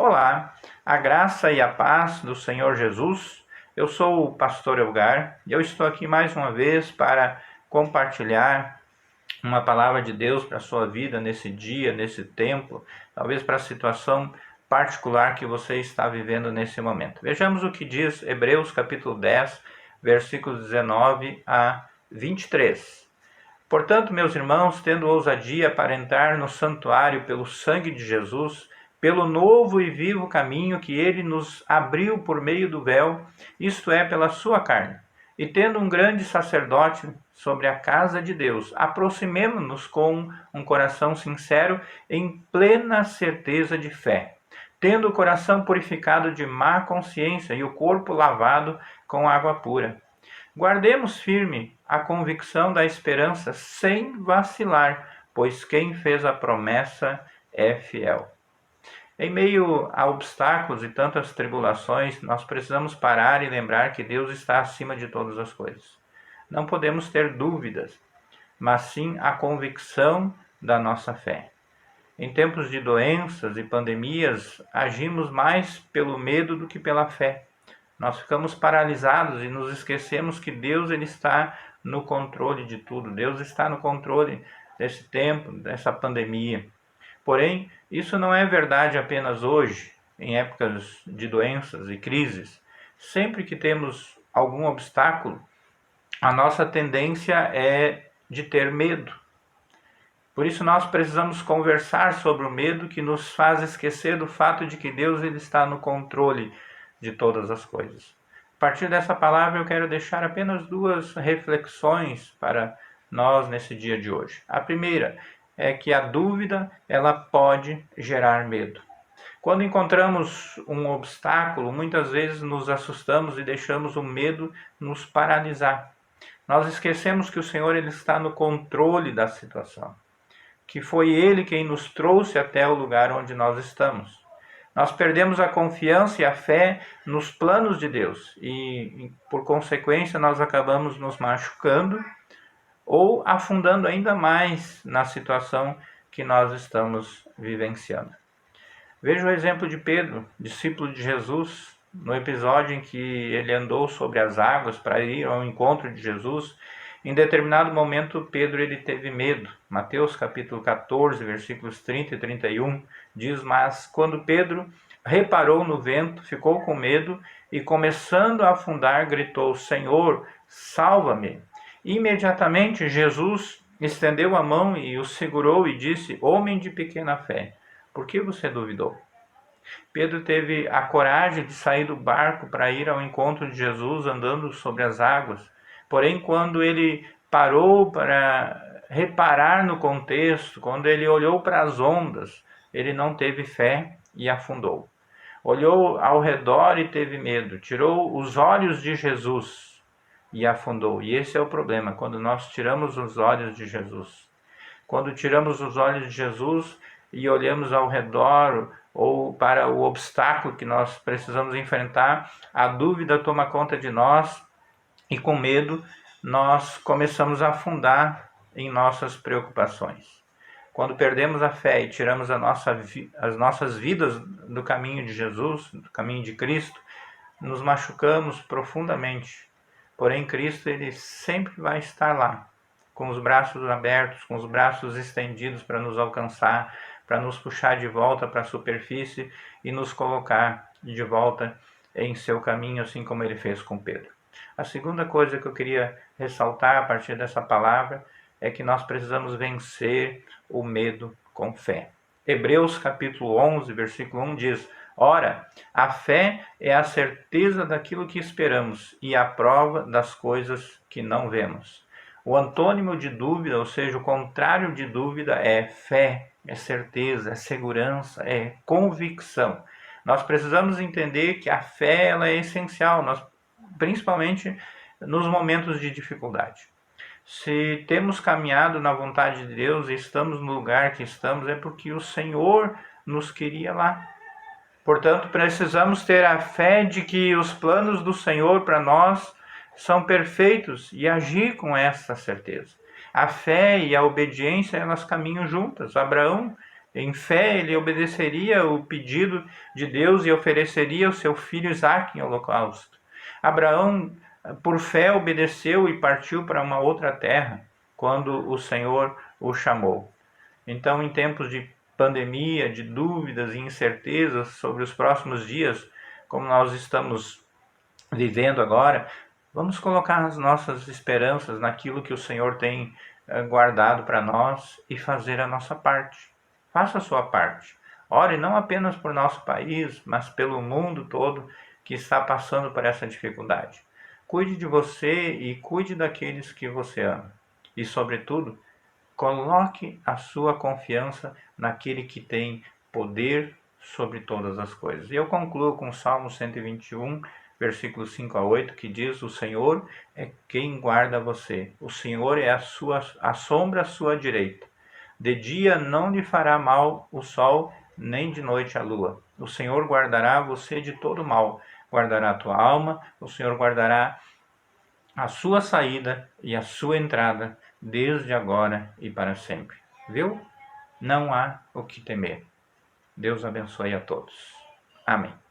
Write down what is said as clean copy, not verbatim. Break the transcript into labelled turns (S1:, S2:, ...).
S1: Olá, a graça e a paz do Senhor Jesus. Eu sou o pastor Elgar e eu estou aqui mais uma vez para compartilhar uma palavra de Deus para a sua vida nesse dia, nesse tempo, talvez para a situação particular que você está vivendo nesse momento. Vejamos o que diz Hebreus capítulo 10, versículos 19 a 23. Portanto, meus irmãos, tendo ousadia para entrar no santuário pelo sangue de Jesus, pelo novo e vivo caminho que ele nos abriu por meio do véu, isto é, pela sua carne, e tendo um grande sacerdote sobre a casa de Deus, aproximemo-nos com um coração sincero, em plena certeza de fé, tendo o coração purificado de má consciência e o corpo lavado com água pura. Guardemos firme a convicção da esperança sem vacilar, pois quem fez a promessa é fiel. Em meio a obstáculos e tantas tribulações, nós precisamos parar e lembrar que Deus está acima de todas as coisas. Não podemos ter dúvidas, mas sim a convicção da nossa fé. Em tempos de doenças e pandemias, agimos mais pelo medo do que pela fé. Nós ficamos paralisados e nos esquecemos que Deus ele está no controle de tudo. Deus está no controle desse tempo, dessa pandemia. Porém, isso não é verdade apenas hoje, em épocas de doenças e crises. Sempre que temos algum obstáculo, a nossa tendência é de ter medo. Por isso nós precisamos conversar sobre o medo que nos faz esquecer do fato de que Deus ele está no controle de todas as coisas. A partir dessa palavra eu quero deixar apenas duas reflexões para nós nesse dia de hoje. A primeira é que a dúvida ela pode gerar medo. Quando encontramos um obstáculo, muitas vezes nos assustamos e deixamos o medo nos paralisar. Nós esquecemos que o Senhor ele está no controle da situação, que foi Ele quem nos trouxe até o lugar onde nós estamos. Nós perdemos a confiança e a fé nos planos de Deus e, por consequência, nós acabamos nos machucando ou afundando ainda mais na situação que nós estamos vivenciando. Veja o exemplo de Pedro, discípulo de Jesus, no episódio em que ele andou sobre as águas para ir ao encontro de Jesus. Em determinado momento, Pedro ele teve medo. Mateus capítulo 14, versículos 30 e 31, diz: mas quando Pedro reparou no vento, ficou com medo e, começando a afundar, gritou: Senhor, salva-me! Imediatamente Jesus estendeu a mão e o segurou e disse: homem de pequena fé, por que você duvidou? Pedro teve a coragem de sair do barco para ir ao encontro de Jesus andando sobre as águas. Porém, quando ele parou para reparar no contexto, quando ele olhou para as ondas, ele não teve fé e afundou. Olhou ao redor e teve medo, tirou os olhos de Jesus e afundou. E esse é o problema, quando nós tiramos os olhos de Jesus. Quando tiramos os olhos de Jesus e olhamos ao redor ou para o obstáculo que nós precisamos enfrentar, a dúvida toma conta de nós e, com medo, nós começamos a afundar em nossas preocupações. Quando perdemos a fé e tiramos as nossas vidas do caminho de Jesus, do caminho de Cristo, nos machucamos profundamente. Porém, Cristo ele sempre vai estar lá, com os braços abertos, com os braços estendidos para nos alcançar, para nos puxar de volta para a superfície e nos colocar de volta em seu caminho, assim como ele fez com Pedro. A segunda coisa que eu queria ressaltar a partir dessa palavra é que nós precisamos vencer o medo com fé. Hebreus capítulo 11, versículo 1 diz: ora, a fé é a certeza daquilo que esperamos e a prova das coisas que não vemos. O antônimo de dúvida, ou seja, o contrário de dúvida, é fé, é certeza, é segurança, é convicção. Nós precisamos entender que a fé ela é essencial, principalmente nos momentos de dificuldade. Se temos caminhado na vontade de Deus e estamos no lugar que estamos, é porque o Senhor nos queria lá. Portanto, precisamos ter a fé de que os planos do Senhor para nós são perfeitos e agir com essa certeza. A fé e a obediência, elas caminham juntas. Abraão, Em fé, ele obedeceria o pedido de Deus e ofereceria o seu filho Isaque em holocausto. Abraão, por fé, obedeceu e partiu para uma outra terra quando o Senhor o chamou. Então, em tempos de pandemia, de dúvidas e incertezas sobre os próximos dias, como nós estamos vivendo agora, vamos colocar as nossas esperanças naquilo que o Senhor tem guardado para nós e fazer a nossa parte. Faça a sua parte. Ore não apenas por nosso país, mas pelo mundo todo que está passando por essa dificuldade. Cuide de você e cuide daqueles que você ama. E, sobretudo, coloque a sua confiança naquele que tem poder sobre todas as coisas. E eu concluo com o Salmo 121, versículos 5 a 8, que diz: O Senhor é quem guarda você. O Senhor é a sombra à sua direita. De dia não lhe fará mal o sol, nem de noite a lua. O Senhor guardará você de todo mal. Guardará a tua alma, o Senhor guardará a sua saída e a sua entrada, desde agora e para sempre. Viu? Não há o que temer. Deus abençoe a todos. Amém.